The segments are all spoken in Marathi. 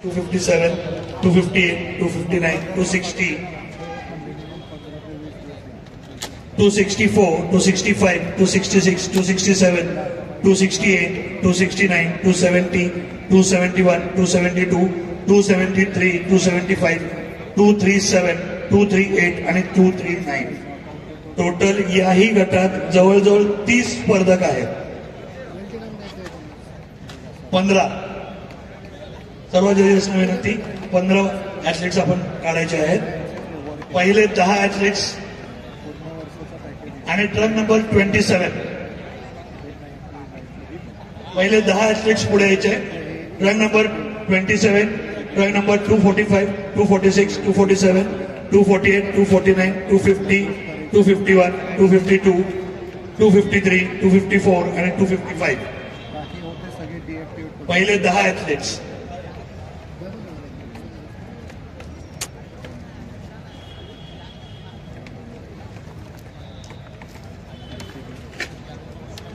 257, 258, 259, 260, 264, 265, 266, 267, 268, 269, 270, 271, 272, 273, 275, 237, 238 आणि 239. टोटल याही गटात जवळजवळ 30 स्पर्धक आहेत. 15 सर्व जजेसना विनंती, 15 ऍथलीट्स आपण काढायचे आहेत. पहिले 10 ऍथलीट्स आणि ट्रक नंबर 27. पहिले 10 ऍथलीट्स पुढे यायचे. ट्रक नंबर 27, ट्रक नंबर 245, 246, 247, 248, 249, 250, 251, 252, 253, 254 आणि 255. पहिले 10 ऍथलीट्स.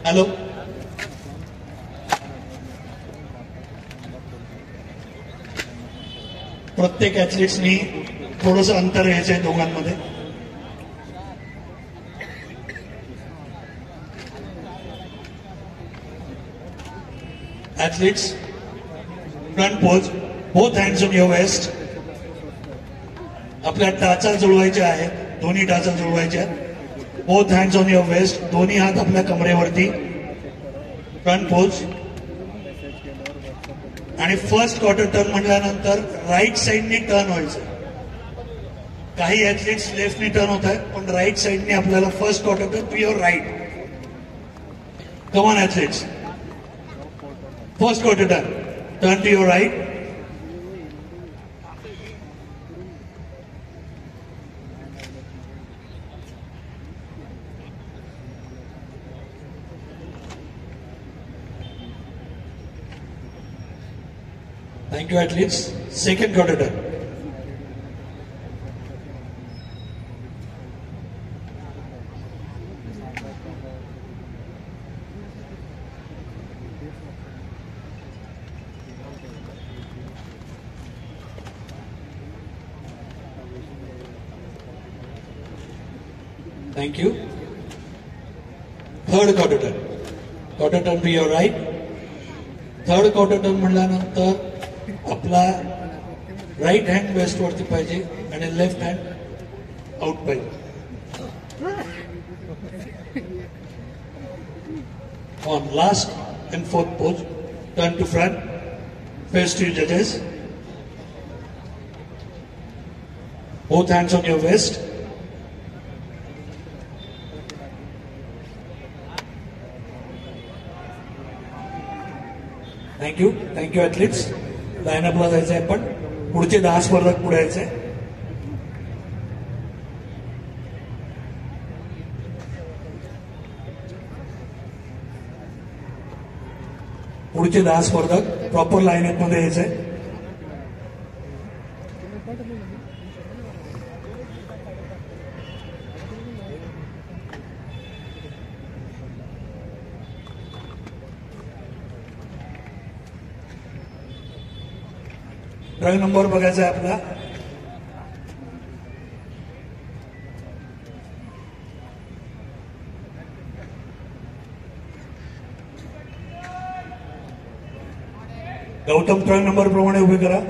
हॅलो, प्रत्येक ऍथलीट्सनी थोडंसं अंतर घ्यायचं आहे दोघांमध्ये. Athletes front pose, both hands on your waist. आपल्या टाचा जुळवायच्या आहेत, दोन्ही टाचा जुळवायच्या आहेत. Both hands on your waist, दोन्ही हात आपल्या कमरेवरती. Front pose. आणि फर्स्ट क्वार्टर टर्न म्हटल्यानंतर राईट साइडनी टर्न व्हायचं. काही ऍथलीट्स लेफ्टनी टर्न होत आहेत, पण राईट साइडनी आपल्याला first quarter turn to your right. Come on athletes, first quarter turn, turn to your right. Thank you, athletes. Second quarter turn. Thank you. Third quarter turn. Quarter turn to your right. Third quarter turn म्हटल्यानंतर आपला राईट हँड वेस्ट वरती पाहिजे आणि लेफ्ट हँड आउट पाहिजे. On last and fourth pose, turn to front, face to जजेस. Both hands on your waist. Thank you. Thank you athletes. लाईनअपला जायचं आहे. पण पुढचे 10 स्पर्धक पुढे यायचे. पुढचे 10 स्पर्धक प्रॉपर लाईनअप मध्ये यायचे. ट्रक नंबर बघायचा आहे आपला. गौतम ट्रक नंबर प्रमाणे उभे करा.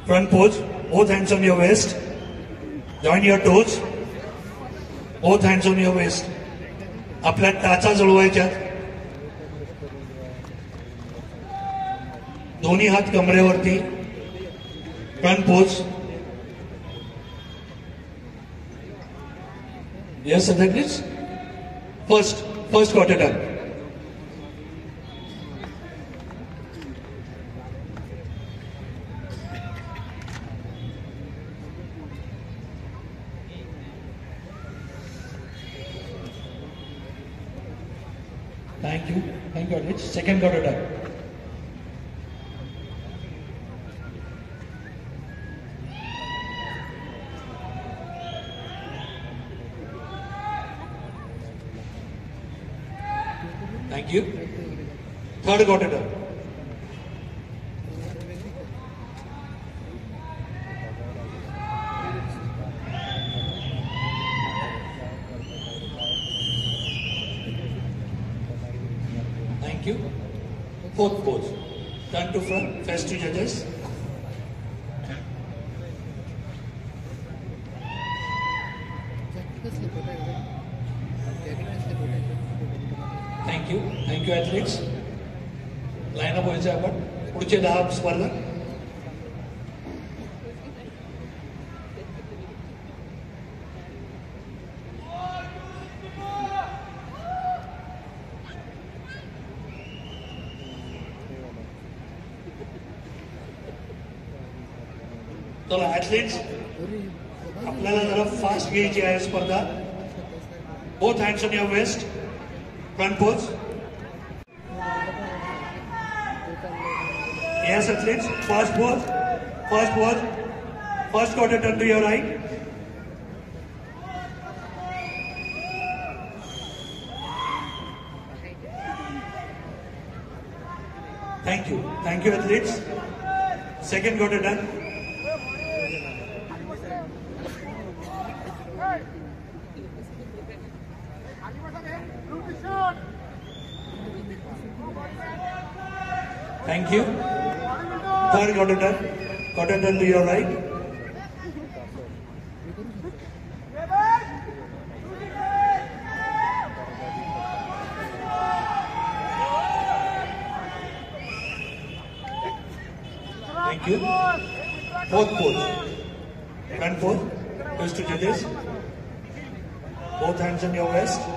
Front pose, both hands on your waist. Join your toes. Both hands on your waist. आपल्या टाचा जुळवायच्या. दोन्ही हात कमरेवरती. Front pose. Yes, athletes. First quarter turn. Thank you, athletes. Second quarter turn. Thank you. Third quarter turn. Thank you. Fourth pose. Turn to front, face to judges. Thank you. Thank you athletes. Line up व्हायचं आपण पुढचे 10 स्पर्धा. चला ऍथलीट्स आपल्याला जरा फास्ट घ्यायची आहे स्पर्धा. Both hands on your waist. Front pose. Yes, athletes. First pose. First pose. First quarter turn to your right. Thank you. Thank you, athletes. Second quarter done. Thank you. Third quarter turn. Quarter turn to your right. Thank you. Fourth pose. Front pose. Face to judges. Both hands on your waist.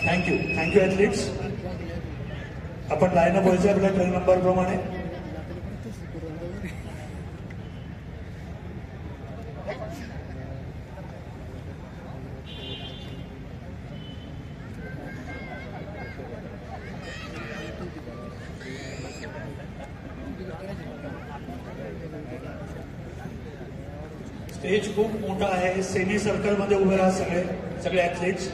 Thank you. Thank you athletes. आपण लाईन अप व्हायचं आपल्या ट्रेन नंबर प्रमाणे. स्टेज खूप मोठा आहे. सेमी सर्कल मध्ये उभे राहा सगळे ऍथलीट्स.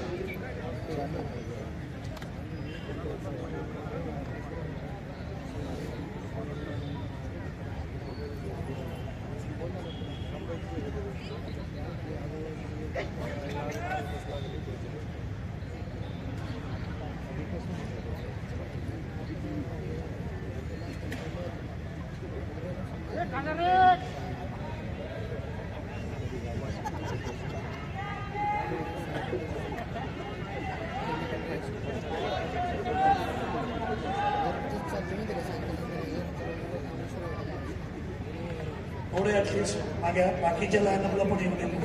थोडे ऍथलीट्स मागे बाकीच्या लाईनअपला पण येऊ दिले.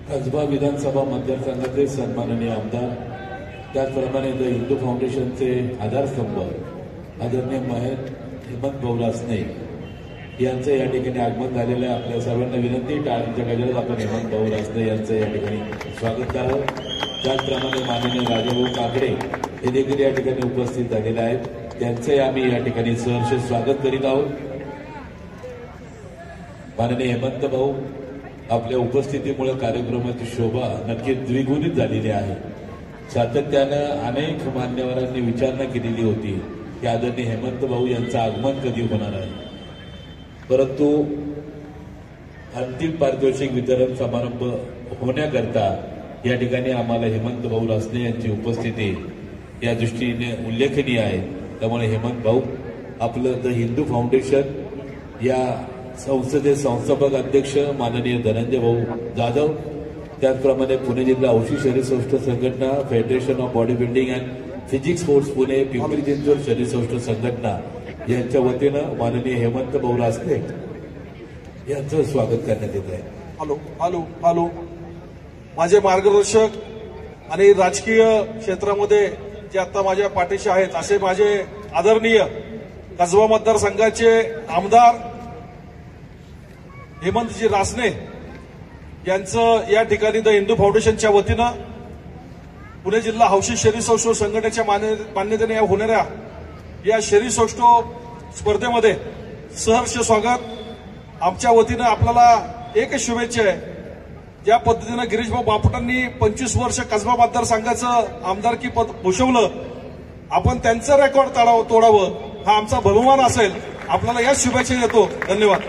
कसबा विधानसभा मतदारसंघाचे सन्माननीय आमदार, त्याचप्रमाणे द हिंदू फाउंडेशनचे आधारस्तंभ आदरणीय हेमंत भाऊ रासने यांचं या ठिकाणी आगमन झालेलं आहे. आपल्या सर्वांना विनंती, टाळ्यांच्या गजरात आपण हेमंत भाऊ रासने यांचं या ठिकाणी स्वागत करावं. त्याचप्रमाणे माननीय राजाभाऊ काकडे हे देखील या ठिकाणी उपस्थित झालेले आहेत. त्यांचे आम्ही या ठिकाणी सहर्ष स्वागत करीत आहोत. माननीय हेमंत भाऊ, आपल्या उपस्थितीमुळे कार्यक्रमाची शोभा नक्की द्विगुणित झालेली आहे. सातत्यानं अनेक मान्यवरांनी विचारणा केलेली होती की आदरणीय हेमंत भाऊ यांचं आगमन कधी होणार आहे, परंतु अंतिम पारितोषिक वितरण समारंभ होण्याकरता या ठिकाणी आम्हाला हेमंत भाऊ रासने यांची उपस्थिती या दृष्टीने उल्लेखनीय आहे. त्यामुळे हेमंत भाऊ, आपलं द हिंदू फाउंडेशन या संस्थेचे संस्थापक अध्यक्ष माननीय धनंजय भाऊ जाधव, त्याचप्रमाणे पुणे जिल्हा औषधी शरीर संस्था संघटना, federation of body building and physics sports Pune, Pimpri Chinchwad शरीर संस्था संघटना यांच्या वतीनं माननीय हेमंत भाऊ रासने यांचं स्वागत करण्यात येत आहे. Hello hello hello. माझे मार्गदर्शक आणि राजकीय क्षेत्रामध्ये जे आता माझ्या पाठीशी आहेत असे माझे आदरणीय कसबा मतदारसंघाचे आमदार हेमंतजी रासने यांचं या ठिकाणी द हिंदू फाउंडेशनच्या वतीनं पुणे जिल्हा हौशी शरीरसौष्ठव संघटनेच्या मान्यतेने होणाऱ्या या शरीरसौष्ठव स्पर्धेमध्ये सहर्ष स्वागत. आमच्या वतीनं आपल्याला एकच शुभेच्छा आहे. ज्या पद्धतीनं गिरीशभाऊ बापटांनी 25 वर्ष कसबा मतदारसंघाचं आमदारकी पद भूषवलं, आपण त्यांचं रेकॉर्ड तोडावं हा आमचा बहुमान असेल. आपल्याला याच शुभेच्छा देतो. धन्यवाद.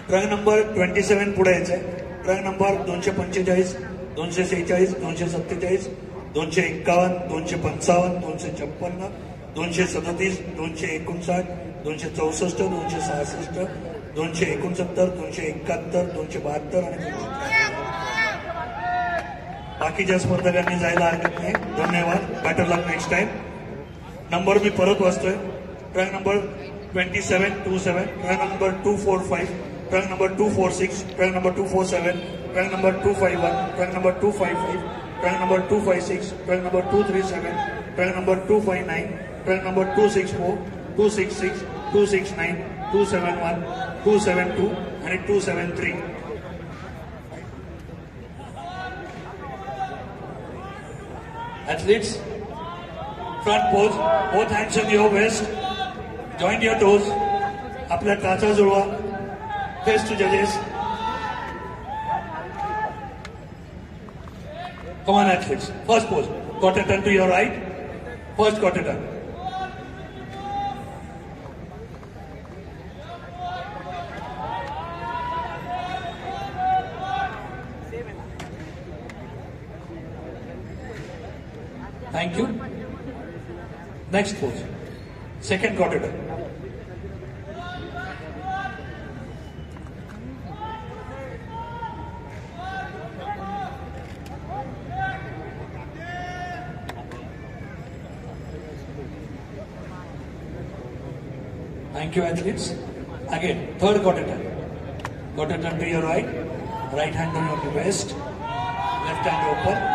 ट्रक नंबर 27 पुढे यायचंय. ट्रक नंबर 245, 246, 247, 251, 255, 256, 237, 259, 264, 266, 269, 271, 272 आणि 273. बाकीच्या स्पर्धकांनी जायला हरकत नाही. धन्यवाद. बेटर लक नेक्स्ट टाइम. नंबर मी परत वाचतोय. Truck number 2727, truck number 245, truck number 246, truck number 247, truck number 251, truck number 255, truck number 256, truck number 237, truck number 259, truck number 264, 266, 269, 271, 272 आणि 273. Athletes, front pose, both hands on your waist, join your toes, आपल्या टाचा जुळवा, face to judges. Come on athletes, first pose, quarter turn to your right, first quarter turn. Thank you. Next pose. Second quarter turn. Thank you, athletes. Again, third quarter turn. Quarter turn to your right. Right hand on your waist. Left hand open.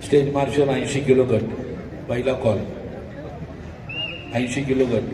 Stage marshal 80 kilo गट, पहिला कॉल 80 किलो गट.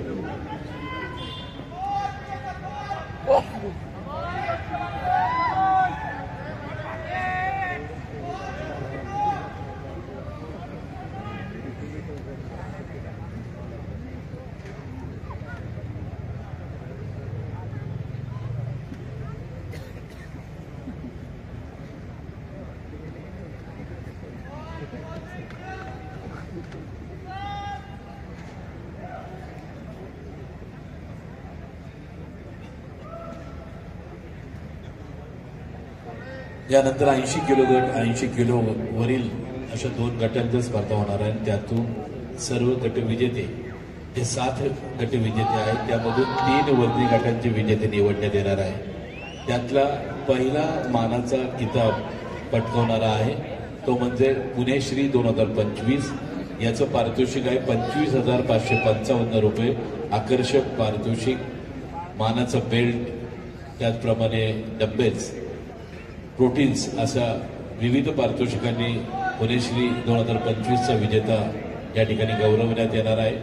यानंतर 80 किलो गट, 80 किलो वरील अशा 2 गटांच्या स्पर्धा होणार आहे. त्यातून सर्व गटविजेते जे 7 गटविजेते आहेत त्यामधून 3 वजनी गटांचे विजेते निवडण्यात येणार आहे. त्यातला पहिला मानाचा किताब पटकावणारा आहे तो म्हणजे पुणेश्री 2025. याचं पारितोषिक आहे 25,555 रुपये. आकर्षक पारितोषिक, मानाचा बेल्ट, त्याचप्रमाणे डब्बेच, प्रोटीन्स अशा विविध पारितोषिकांनी पुणेश्री 2025चा विजेता या ठिकाणी गौरवण्यात येणार आहे.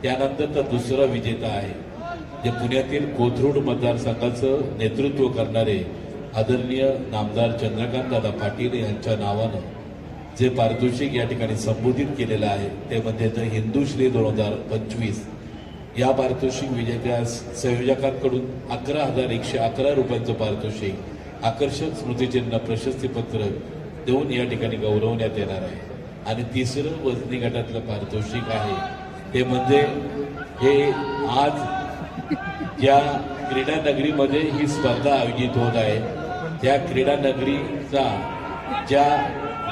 त्यानंतरचा दुसरा विजेता आहे जे पुण्यातील कोथरूड मतदारसंघाचं नेतृत्व करणारे आदरणीय नामदार चंद्रकांतदादा पाटील यांच्या नावानं जे पारितोषिक या ठिकाणी संबोधित केलेलं आहे ते म्हणजे द हिंदूश्री 2025. या पारितोषिक विजेत्या संयोजकांकडून 11,111 रुपयांचं पारितोषिक, आकर्षक स्मृतिचिन्ह, प्रशस्तीपत्र देऊन या ठिकाणी गौरवण्यात येणार आहे. आणि तिसरं वजनी गटातलं पारितोषिक आहे ते म्हणजे हे आज ज्या क्रीडा नगरीमध्ये ही स्पर्धा आयोजित होत आहे त्या क्रीडा नगरीचा ज्या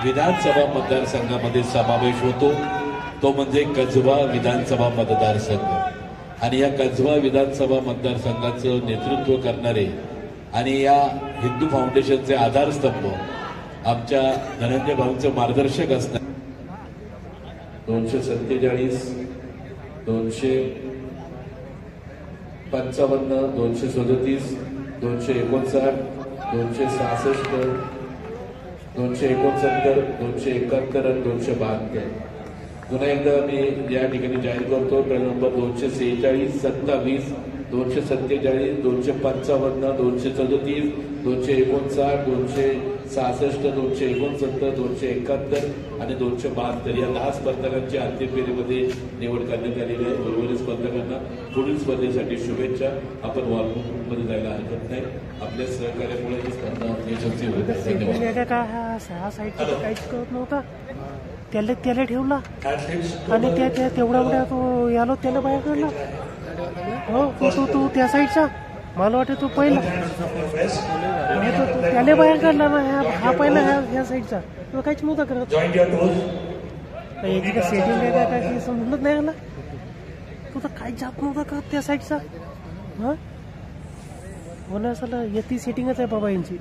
विधानसभा मतदारसंघामध्ये समावेश होतो तो म्हणजे कसबा विधानसभा मतदारसंघ. आणि या कसबा विधानसभा मतदारसंघाचं नेतृत्व करणारे आणि या हिंदू फाउंडेशनचे आधारस्तंभ आमच्या धनंजय भाऊंचं मार्गदर्शक असणार. 247, 255, 237, 259, 266, 269, 271 आणि 272. पुन्हा एकदा मी या ठिकाणी जाहीर करतो. ट्रेन नंबर 246, 27, 247, 255, 237, 259, 266, 269, 271 आणि 272 या 10 स्पर्धकांची अंतिम फेरीमध्ये निवड करण्यात आलेली आहे. उर्वरित स्पर्धकांना पुढील स्पर्धेसाठी शुभेच्छा. आपण वॉलमध्ये जायला हरकत नाही. आपल्या सहकार्यामुळे ही स्पर्धा यशस्वी होईल. धन्यवाद. काहीच करत नव्हता त्याला ठेवला आणि त्या तेवढ्या तो यालो त्याला बाहेर काढला. हो तू त्या साईडचा मला वाटतं तो पहिला त्याला बाहेर काढला ना. हा पहिला ह्या साईडचा तो काहीच नव्हता करत. एकीकडे सेटिंग आहे काय की समजलंच नाही आला. तो तर काहीच जात नव्हता करत त्या साईडचा. हा होण्यासाला येती सेटिंगच आहे बाबा यांची.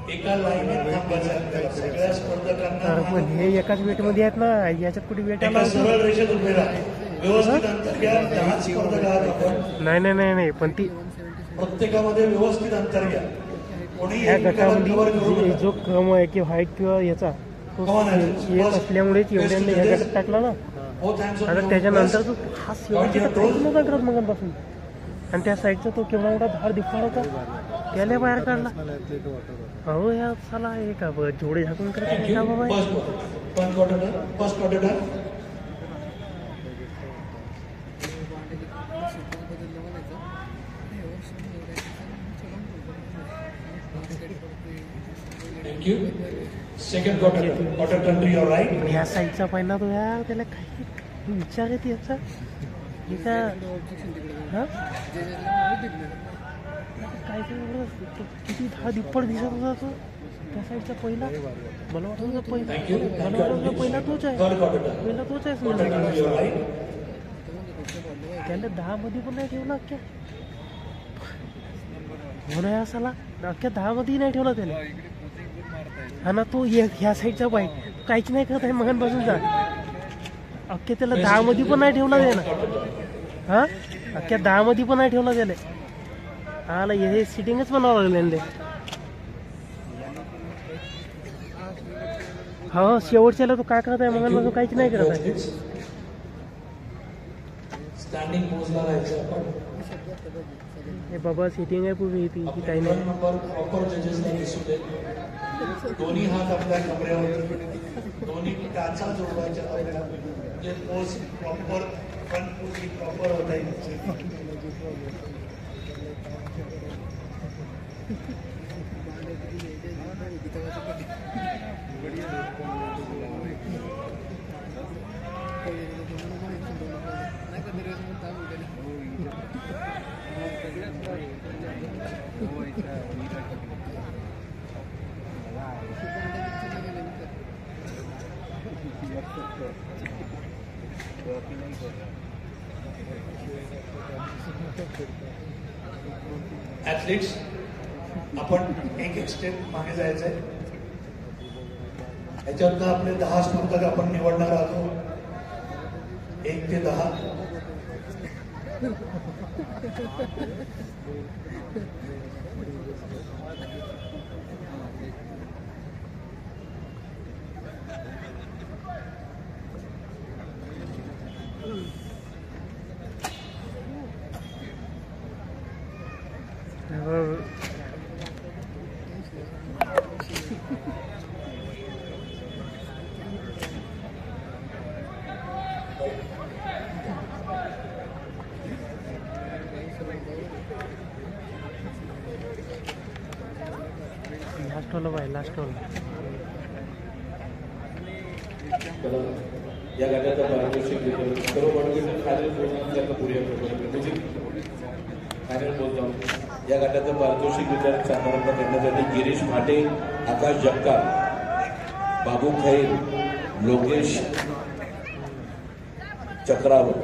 एका लाईनीत थांबायचं सगळ्या स्पर्धकांना. पण हे एकाच वेटमध्ये आहेत ना. याच्यात कुठे वेट आला. एका सरळ रेषेत उभे राहा. व्यवस्थित अंतर घ्या. 10 स्पर्धक आहात आपण. नाही पण ती प्रत्येकामध्ये व्यवस्थित अंतर घ्या. कोणी ह्या गटामध्ये जो क्रम आहे किंवा हाईट किंवा याचा तो येत असल्यामुळेच एवढ्यांना ह्या गटात टाकला ना. आता त्याच्यानंतर तो हा शेवटचा नव्हता करत मगांपासून. आणि त्या साईडचा तो केवढा मोठा धाड दिखणार होता त्याला बाहेर काढला. हो या साला हे का जोडे झाकून करत का बाबा. First quarter thank you. Second quarter country your right. ह्या साईडचा पहिला तो यार त्याला काही विचार येते याचा काय किती धाड दिप्पड दिसत होता तो त्या साईडचा पहिला. मला वाटतं पहिला तोच आहे. पहिला तोच आहे. त्याला 10 मध्ये पण नाही ठेवला अख्ख्या. हो ना असाला अख्ख्या 10 मध्ये नाही ठेवला त्याला. हा ना तो ह्या साईडचा बाईक काहीच नाही करत आहे मगांपासूनचा. अख्ख्या त्याला 10 मध्ये पण नाही ठेवला त्याला. हा अख्ख्या 10 मध्ये पण नाही ठेवला त्याला. आला हे सिटिंगच बनावं लागले. हो शेवटच्याला तो काय करत आहे मगांपासून काहीच नाही करत आहे. स्टँडिंग पोजला राहायचं आपण. हे बाबा सेटिंग आहे पूर्वी ती की काही नाही. नंबर प्रॉपर जजेसला दिसू दे. दोन्ही हात आपल्या कमरेवरती. दोन्ही टाचा जोडवायच्या आपल्याला. जे pose proper front pose proper होता येईल. ऍथलीट्स आपण एक स्टेप मागे जायचंय. याच्यातनं आपले 10 स्पर्धक आपण निवडणार आहोत. 1 ते 10. लास्ट वाला बाय लास्ट वाला. या गटाचा पारितोषिक सर्व बडगींना फायनल बोलण्याचा पूर्या फायनल बोलतो. या गटाचं पारितोषिक वितरण समारंभ करण्यासाठी गिरीश भाटे, आकाश जगताप, बाबू खैर, लोकेश चक्रावर